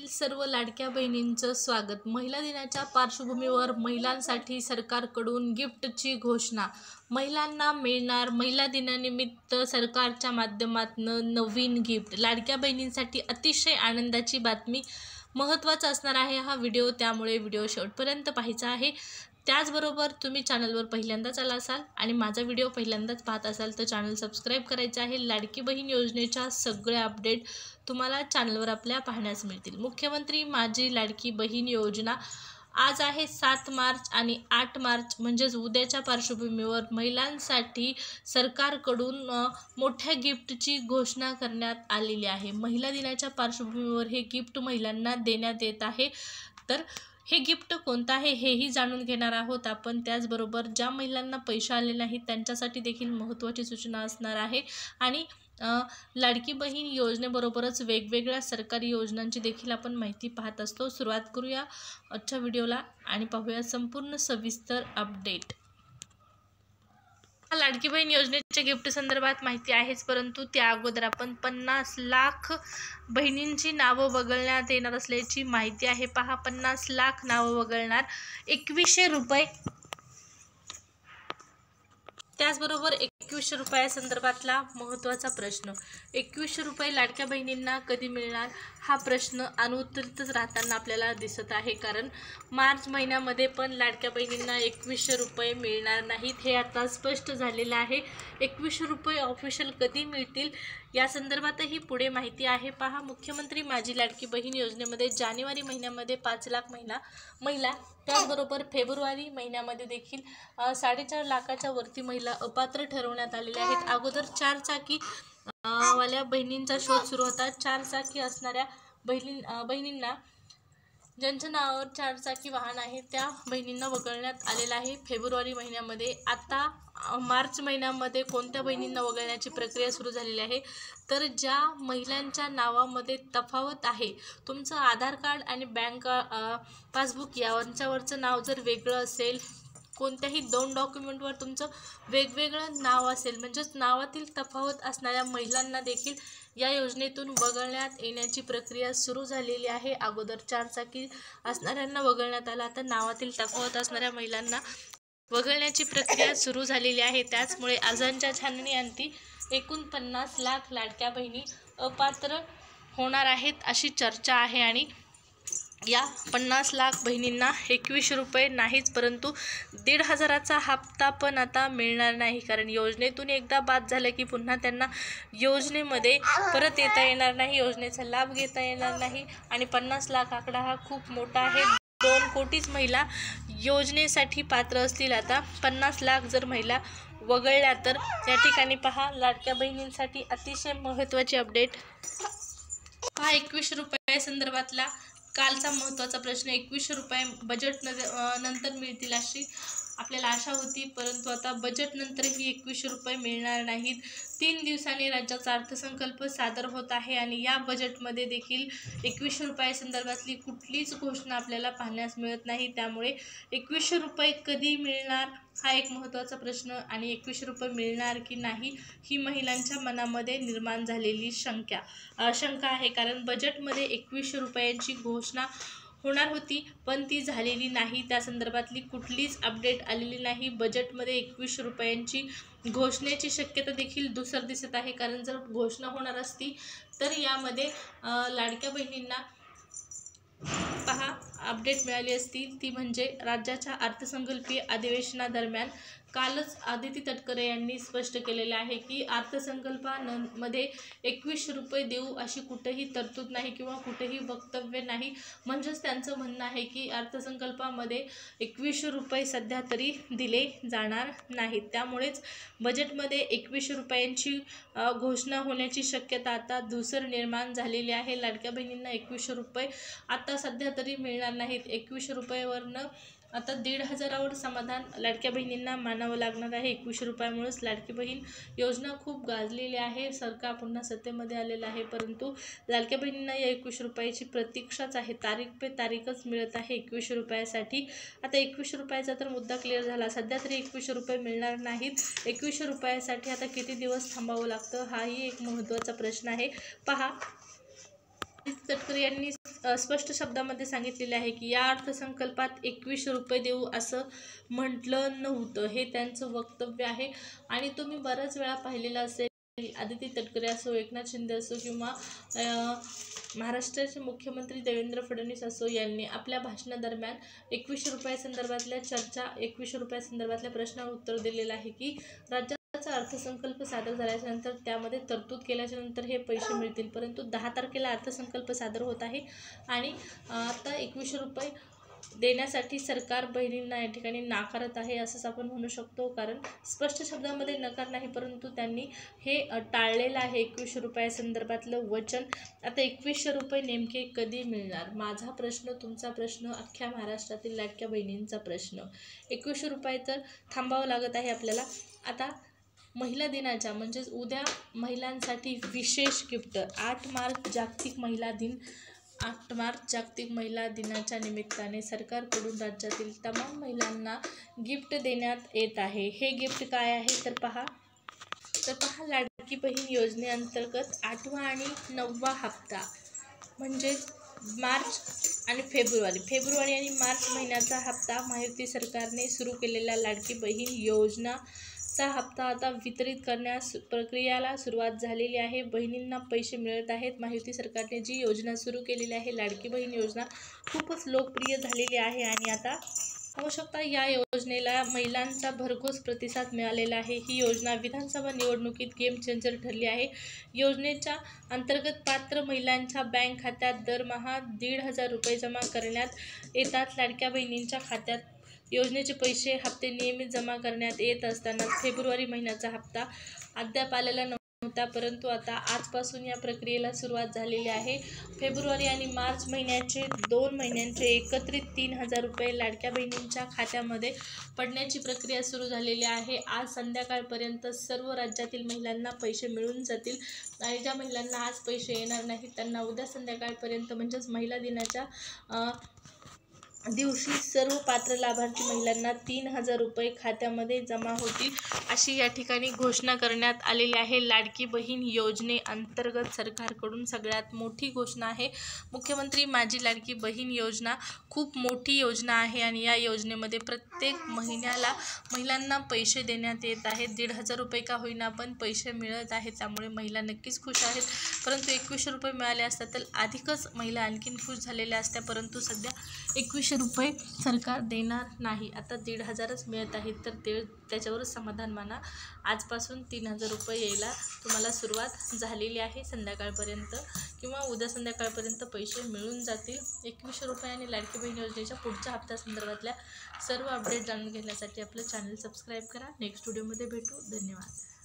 सर्व लाडक्या बहिणींचं स्वागत। महिला दिनाच्या पार्श्वभूमीवर महिलांसाठी सरकारकडून गिफ्टची घोषणा। महिलांना मिळणार महिला दिनानिमित्त सरकारच्या माध्यमातून नवीन गिफ्ट। लाडक्या बहिणींसाठी अतिशय आनंदाची बातमी। महत्त्वाचा असणार आहे हा व्हिडिओ, त्यामुळे व्हिडिओ शेवटपर्यंत पाहायचा आहे। त्याचबरोबर तुम्ही चॅनलवर पहिल्यांदाच आला असाल आणि माझा व्हिडिओ पहिल्यांदाच पाहत असाल तर चॅनल सबस्क्राईब करायचं आहे। लाडकी बहीण योजनेच्या सगळ्या अपडेट तुम्हाला चॅनलवर आपल्या पाहण्यास मिळतील। मुख्यमंत्री माझी लाडकी बहीण योजना आज आहे 7 मार्च आणि 8 मार्च म्हणजेच उद्याच्या पार्श्वभूमीवर महिलांसाठी सरकारकडून मोठ्या गिफ्टची घोषणा करण्यात आलेली आहे। महिला दिनाच्या पार्श्वभूमीवर हे गिफ्ट महिलांना देण्यात येत आहे। तर हे गिफ्ट कोणतं आहे हेही जाणून घेणार आहोत आपण। त्याचबरोबर ज्या महिलांना पैसे आले नाहीत त्यांच्यासाठी देखील महत्त्वाची सूचना असणार आहे आणि लाडकी बहीण योजनेबरोबरच वेगवेगळ्या सरकारी योजनांची देखील आपण माहिती पाहत असतो। सुरुवात करूया आजच्या व्हिडिओला आणि पाहूया संपूर्ण सविस्तर अपडेट। लाडकी बहीण योजनेच्या गिफ्ट संदर्भात माहिती आहेच, परंतु त्या अगोदर आपण 50 लाख बहिणींची नावं वगळण्यात येणार असल्याची माहिती आहे। पहा, 50 लाख नावं वगळणार, 2100 रुपये। त्याचबरोबर 2100 रुपयासंदर्भातला महत्त्वाचा प्रश्न, 2100 रुपये लाडक्या बहिणींना कधी मिळणार हा प्रश्न अनुत्तरितच राहताना आपल्याला दिसत आहे। कारण मार्च महिन्यामध्ये पण लाडक्या बहिणींना 2100 रुपये मिळणार नाहीत, हे आता स्पष्ट झालेलं आहे। 2100 रुपये ऑफिशियल कधी मिळतील या संदर्भातही पुढे माहिती आहे। पहा, मुख्यमंत्री माझी लाडकी बहीण योजनेमध्ये जानेवारी महिन्यामध्ये 5 लाख महिला, त्याचबरोबर फेब्रुवारी महिन्यामध्ये देखील 4.5 लाखाच्या वरती महिला अपात्र ठरवण्यात आलेल्या आहेत। अगोदर 4 चाकी वाल्या बहिणींचा शोध सुरू होता। 4 चाकी असणाऱ्या बहिणींना, ज्यांच्या नावावर 4 चाकी वाहन आहे त्या बहिणींना वगळण्यात आलेलं आहे फेब्रुवारी महिन्यामध्ये। आता मार्च महिन्यामध्ये कोणत्या बहिणींना वगळण्याची प्रक्रिया सुरू झालेली आहे तर ज्या महिलांच्या नावामध्ये तफावत आहे, तुमचं आधार कार्ड आणि बँक पासबुक यांच्यावरचं नाव जर वेगळं असेल, कोणत्याही 2 डॉक्युमेंटवर तुमचं वेगवेगळं नाव असेल, म्हणजेच नावातील तफावत असणाऱ्या महिलांना देखील या योजनेतून वगळण्यात येण्याची प्रक्रिया सुरू झालेली आहे। अगोदर 4 चाकी असणाऱ्यांना वगळण्यात आला, आता नावातील तफावत असणाऱ्या महिलांना वगळण्याची प्रक्रिया सुरू झालेली आहे। त्याचमुळे आजांच्या छाननीअंती एकूण 50 लाख लाडक्या बहिणी अपात्र होणार आहेत अशी चर्चा आहे आणि या 50 लाख बहिणींना 2100 रुपये नाहीच, परंतु 1500चा हप्ता पण आता मिळणार नाही। कारण योजनेतून एकदा बाद झालं की पुन्हा त्यांना योजनेमध्ये परत येता येणार नाही, योजनेचा लाभ घेता येणार नाही आणि 50 लाख आकडा हा खूप मोठा आहे। 2 कोटीच महिला योजनेसाठी पात्र असतील। आता 50 लाख जर महिला वगळल्या तर या ठिकाणी पहा, लाडक्या बहिणींसाठी अतिशय महत्त्वाची अपडेट। पहा, 2100 रुपये संदर्भातला कालचा महत्त्वाचा प्रश्न, 2100 रुपये बजेट नंतर मिळतील अशी आपल्याला आशा होती, परंतु आता बजेट नंतरही 2100 रुपये मिळणार नाहीत। 3 दिवसांनी राज्याचा अर्थसंकल्प सादर होत आहे आणि या बजेटमध्ये देखील 2100 रुपयासंदर्भातली कुठलीच घोषणा आपल्याला पाहण्यास मिळत नाही। त्यामुळे 2100 रुपये कधी मिळणार हा एक महत्त्वाचा प्रश्न आणि 2100 रुपये मिळणार की नाही ही महिलांच्या मनामध्ये निर्माण झालेली शंका आहे। कारण बजेटमध्ये 2100 रुपयांची घोषणा होणार होती पण ती झालेली नाही, त्या संदर्भातली कुठलीच अपडेट आलेली नाही। बजेटमध्ये 2100 रुपयांची घोषणेची शक्यता देखील दुसर दिसत आहे। कारण जर घोषणा होणार असती तर यामध्ये लाडक्या बहिणींना पहा अपडेट मिळाली असती, ती म्हणजे राज्याच्या अर्थसंकल्पीय अधिवेशनादरम्यान कालच आदिती तटकरे यांनी स्पष्ट केलेले आहे की अर्थसंकल्पामध्ये 2100 रुपये देऊ अशी कुठेही तरतूद नाही किंवा कुठेही वक्तव्य नाही। म्हणजेच त्यांचं म्हणणं आहे की अर्थसंकल्पामध्ये 2100 रुपये सध्या तरी दिले जाणार नाहीत। त्यामुळेच बजेटमध्ये 2100 रुपयांची घोषणा होण्याची शक्यता आता दुसर निर्माण झालेली आहे। लाडक्या बहिणींना 2100 रुपये आता सध्या तरी मिळणार नाहीत। 2100 रुपयावरनं आता 1500वर समाधान लाडक्या बहिणींना मानावं लागणार आहे। 2100 रुपयामुळेच लाडकी बहीण योजना खूप गाजलेली आहे, सरकार पुन्हा सत्तेमध्ये आलेलं आहे, परंतु लाडक्या बहिणींना या 2100 रुपयाची प्रतीक्षाच आहे। तारीख पे तारीखच मिळत आहे 2100 रुपयासाठी। आता 2100 रुपयाचा तर मुद्दा क्लिअर झाला, सध्या तरी 2100 रुपये मिळणार नाहीत। 2100 रुपयासाठी आता किती दिवस थांबावं लागतं हाही एक महत्त्वाचा प्रश्न आहे। पहा, आदित्य तटकरे यांनी स्पष्ट शब्दामध्ये सांगितलेले आहे की या अर्थसंकल्पात 2100 रुपये देऊ असं म्हटलं नव्हतं, हे त्यांचं वक्तव्य आहे. आणि तुम्ही बऱ्याच वेळा पाहिलेलं असेल, आदित्य तटकरे असो, एकनाथ शिंदे असो किंवा महाराष्ट्राचे मुख्यमंत्री देवेंद्र फडणवीस असो, यांनी आपल्या भाषणादरम्यान 2100 रुपयासंदर्भातल्या चर्चा, 2100 रुपयासंदर्भातल्या प्रश्नावर उत्तर दिलेलं आहे की राज्याचा अर्थसंकल्प सादर झाल्याच्यानंतर त्यामध्ये तरतूद केल्याच्यानंतर हे पैसे मिळतील. परंतु 10 तारखेला अर्थसंकल्प सादर होत आहे आणि आता 2100 रुपये देण्यासाठी सरकार बहिणींना या ठिकाणी नाकारत आहे असंच आपण म्हणू शकतो. कारण स्पष्ट शब्दामध्ये नकार नाही, परंतु त्यांनी हे टाळलेलं आहे 2100 रुपयासंदर्भातलं वचन. आता 2100 रुपये नेमके कधी मिळणार? माझा प्रश्न, तुमचा प्रश्न, अख्ख्या महाराष्ट्रातील लाडक्या बहिणींचा प्रश्न. 2100 रुपये तर थांबावं लागत आहे आपल्याला. आता महिला दिनाच्या म्हणजेच उद्या महिलांसाठी विशेष गिफ्ट. 8 मार्च जागतिक महिला दिन. 8 मार्च जागतिक महिला दिनाच्या निमित्ताने सरकारकडून राज्यातील तमाम महिलांना गिफ्ट देण्यात येत आहे. हे गिफ्ट काय आहे तर पहा लाडकी बहीण योजनेअंतर्गत 8वा आणि 9वा हप्ता म्हणजेच मार्च आणि फेब्रुवारी आणि मार्च महिन्याचा हप्ता महायुती सरकारने सुरू केलेल्या लाडकी बहीण योजनाचा हप्ता आता वितरित करण्यास प्रक्रियाला सुरुवात झालेली आहे. बहिणींना पैसे मिळत आहेत. महायुती सरकारने जी योजना सुरू केलेली आहे लाडकी बहीण योजना खूपच लोकप्रिय झालेली आहे आणि आता पाहू शकता या योजनेला महिलांचा भरघोस प्रतिसाद मिळालेला आहे. ही योजना विधानसभा निवडणुकीत गेम चेंजर ठरली आहे. योजनेच्या अंतर्गत पात्र महिलांच्या बँक खात्यात दरमहा 1,500 रुपये जमा करण्यात येतात. लाडक्या बहिणींच्या खात्यात योजनेचे पैसे हप्ते नियमित जमा करण्यात येत असताना फेब्रुवारी महिन्याचा हप्ता अद्याप आलेला नव्हता, परंतु आता आजपासून या प्रक्रियेला सुरुवात झालेली आहे. फेब्रुवारी आणि मार्च महिन्याचे 2 महिन्यांचे एकत्रित 3,000 रुपये लाडक्या बहिणींच्या खात्यामध्ये पडण्याची प्रक्रिया सुरू झालेली आहे. आज संध्याकाळपर्यंत सर्व राज्यातील महिलांना पैसे मिळून जातील आणि ज्या महिलांना आज पैसे येणार नाहीत त्यांना उद्या संध्याकाळपर्यंत म्हणजेच महिला दिनाच्या दिवशी सर्व पात्र लाभार्थी महिलांना 3,000 रुपये खात्यामध्ये जमा होतील अशी या ठिकाणी घोषणा करण्यात आलेली आहे. लाडकी बहीण योजनेअंतर्गत सरकारकडून सगळ्यात मोठी घोषणा आहे. मुख्यमंत्री माझी लाडकी बहीण योजना खूप मोठी योजना आहे आणि या योजनेमध्ये प्रत्येक महिन्याला महिलांना पैसे देण्यात येत आहेत. 1,500 रुपये का होईना पण पैसे मिळत आहेत, त्यामुळे महिला नक्कीच खुश आहेत. परंतु 2100 रुपये मिळाले असतात तर अधिकच महिला आणखीन खुश झालेल्या असत्या, परंतु सध्या 2100 रुपये सरकार देणार नाही. आता 1,500च मिळत आहेत तर त्याच्यावरच समाधान माना. आजपासून 3,000 रुपये यायला तुम्हाला सुरुवात झालेली आहे. संध्याकाळपर्यंत किंवा उद्या संध्याकाळपर्यंत पैसे मिळून जातील. 2100 रुपये आणि लाडकी बहीण योजनेच्या पुढच्या हप्त्यासंदर्भातल्या सर्व अपडेट जाणून घेण्यासाठी आपलं चॅनल सबस्क्राईब करा. नेक्स्ट व्हिडिओमध्ये भेटू. धन्यवाद.